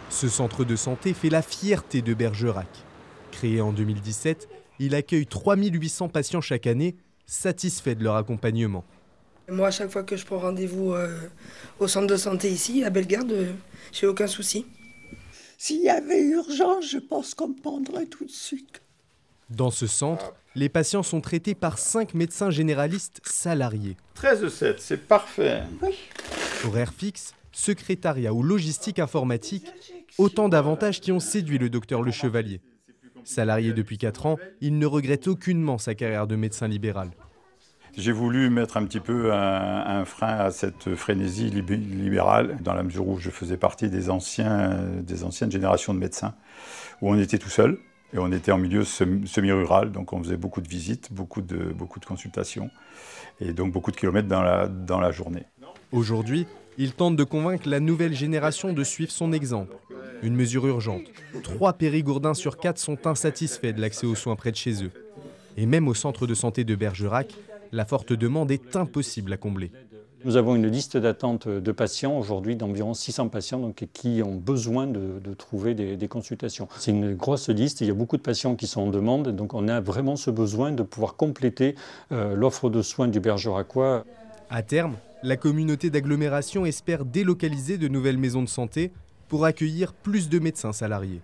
Ce centre de santé fait la fierté de Bergerac. Créé en 2017, il accueille 3800 patients chaque année, satisfaits de leur accompagnement. Moi, à chaque fois que je prends rendez-vous au centre de santé ici, à Bellegarde, j'ai aucun souci. S'il y avait urgence, je pense qu'on me prendrait tout de suite. Dans ce centre, les patients sont traités par 5 médecins généralistes salariés. 13/7, c'est parfait. Oui. Horaire fixe, secrétariat ou logistique informatique, autant d'avantages qui ont séduit le docteur Le Chevalier. Salarié depuis 4 ans, il ne regrette aucunement sa carrière de médecin libéral. J'ai voulu mettre un petit peu un frein à cette frénésie libérale, dans la mesure où je faisais partie des anciennes générations de médecins, où on était tout seul, et on était en milieu semi-rural, donc on faisait beaucoup de visites, beaucoup de consultations, et donc beaucoup de kilomètres dans la journée. Aujourd'hui, il tente de convaincre la nouvelle génération de suivre son exemple. Une mesure urgente. 3 périgourdins sur 4 sont insatisfaits de l'accès aux soins près de chez eux. Et même au centre de santé de Bergerac, la forte demande est impossible à combler. Nous avons une liste d'attente de patients aujourd'hui d'environ 600 patients donc, qui ont besoin de trouver des consultations. C'est une grosse liste, il y a beaucoup de patients qui sont en demande, donc on a vraiment ce besoin de pouvoir compléter l'offre de soins du Bergeracois. À terme, la communauté d'agglomération espère délocaliser de nouvelles maisons de santé pour accueillir plus de médecins salariés.